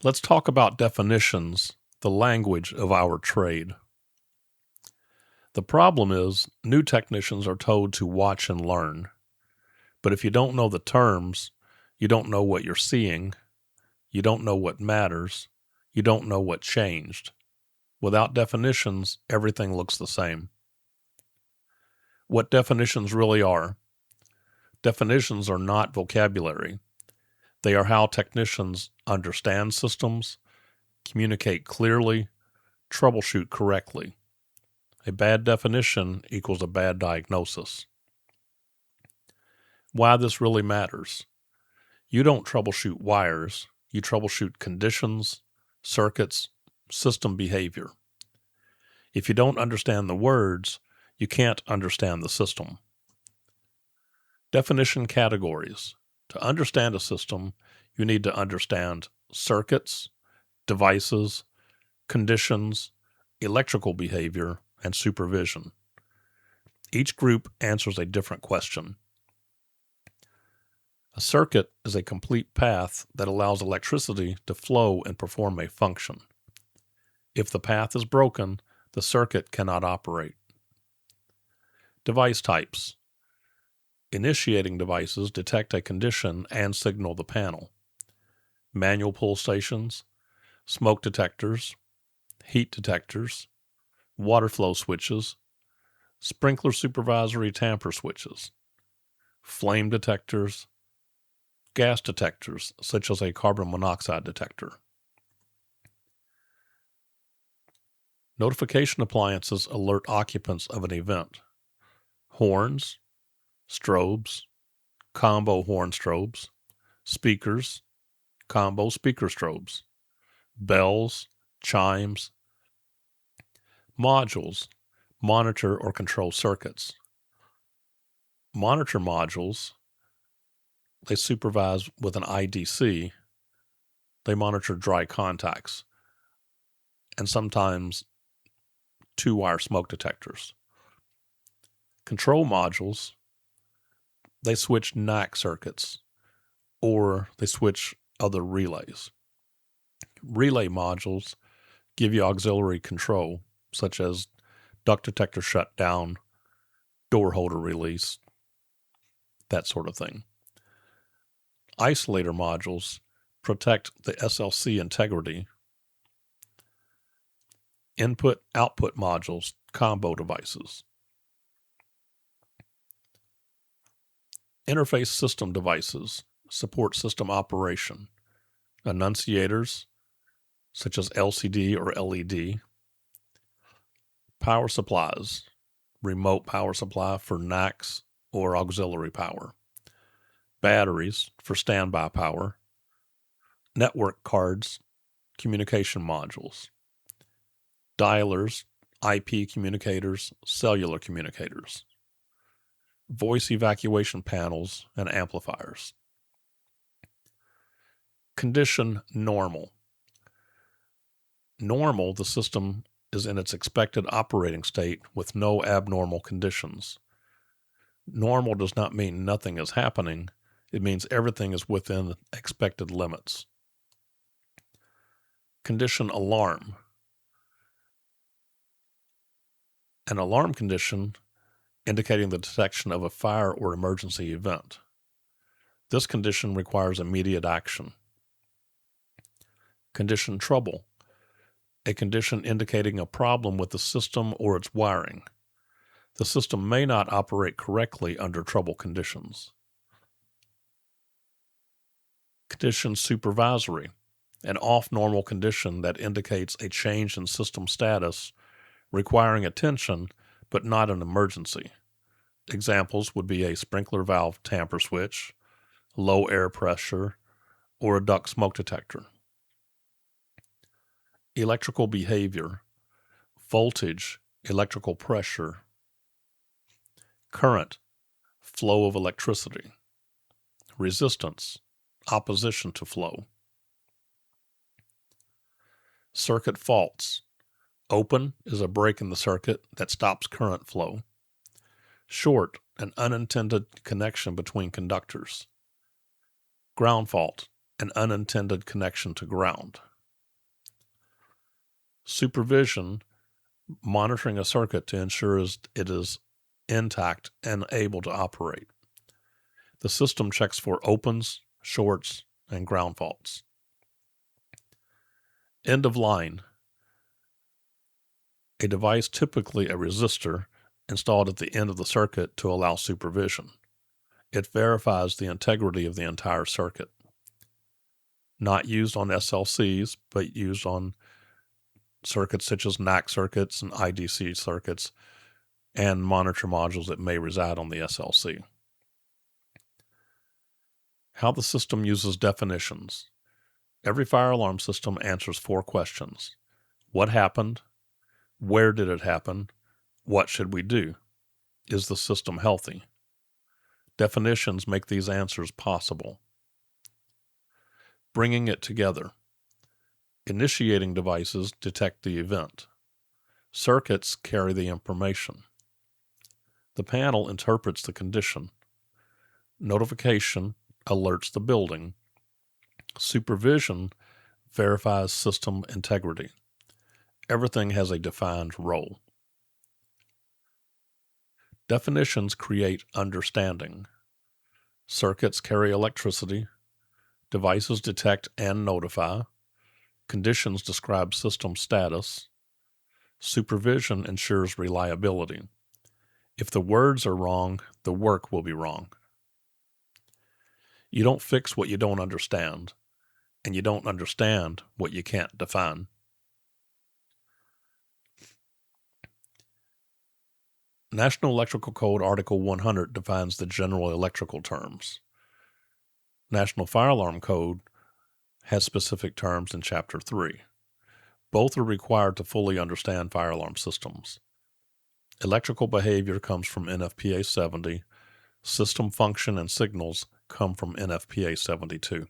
Let's talk about definitions, the language of our trade. The problem is, new technicians are told to watch and learn. But if you don't know the terms, you don't know what you're seeing, you don't know what matters, you don't know what changed. Without definitions, everything looks the same. What definitions really are. Definitions are not vocabulary. They are how technicians understand systems, communicate clearly, troubleshoot correctly. A bad definition equals a bad diagnosis. Why this really matters. You don't troubleshoot wires, you troubleshoot conditions, circuits, system behavior. If you don't understand the words, you can't understand the system. Definition categories. To understand a system, you need to understand circuits, devices, conditions, electrical behavior, and supervision. Each group answers a different question. A circuit is a complete path that allows electricity to flow and perform a function. If the path is broken, the circuit cannot operate. Device types. Initiating devices detect a condition and signal the panel. Manual pull stations, smoke detectors, heat detectors, water flow switches, sprinkler supervisory tamper switches, flame detectors, gas detectors such as a carbon monoxide detector. Notification appliances alert occupants of an event. Horns, strobes, combo horn strobes, speakers, combo speaker strobes, bells, chimes. Modules monitor or control circuits. Monitor modules, they supervise with an IDC. They monitor dry contacts and sometimes two-wire smoke detectors. Control modules, they switch NAC circuits or they switch other relays. Relay modules give you auxiliary control, such as duct detector shutdown, door holder release, that sort of thing. Isolator modules protect the SLC integrity. Input-output modules, combo devices. Interface system devices support system operation. Annunciators, such as LCD or LED. Power supplies, remote power supply for NACs or auxiliary power. Batteries for standby power. Network cards, communication modules. Dialers, IP communicators, cellular communicators. Voice evacuation panels and amplifiers. Condition normal. Normal, the system is in its expected operating state with no abnormal conditions. Normal does not mean nothing is happening. It means everything is within expected limits. Condition alarm. An alarm condition indicating the detection of a fire or emergency event. This condition requires immediate action. Condition trouble. A condition indicating a problem with the system or its wiring. The system may not operate correctly under trouble conditions. Condition supervisory. An off-normal condition that indicates a change in system status requiring attention but not an emergency. Examples would be a sprinkler valve tamper switch, low air pressure, or a duct smoke detector. Electrical behavior, voltage, electrical pressure, current, flow of electricity, resistance, opposition to flow. Circuit faults. Open is a break in the circuit that stops current flow. Short, an unintended connection between conductors. Ground fault, an unintended connection to ground. Supervision, monitoring a circuit to ensure it is intact and able to operate. The system checks for opens, shorts, and ground faults. End of line. A device, typically a resistor, installed at the end of the circuit to allow supervision. It verifies the integrity of the entire circuit. Not used on SLCs, but used on circuits such as NAC circuits and IDC circuits and monitor modules that may reside on the SLC. How the system uses definitions. Every fire alarm system answers 4 questions. What happened? Where did it happen? What should we do? Is the system healthy? Definitions make these answers possible. Bringing it together. Initiating devices detect the event. Circuits carry the information. The panel interprets the condition. Notification alerts the building. Supervision verifies system integrity. Everything has a defined role. Definitions create understanding. Circuits carry electricity. Devices detect and notify. Conditions describe system status. Supervision ensures reliability. If the words are wrong, the work will be wrong. You don't fix what you don't understand, and you don't understand what you can't define. National Electrical Code Article 100 defines the general electrical terms. National Fire Alarm Code has specific terms in Chapter 3. Both are required to fully understand fire alarm systems. Electrical behavior comes from NFPA 70. System function and signals come from NFPA 72.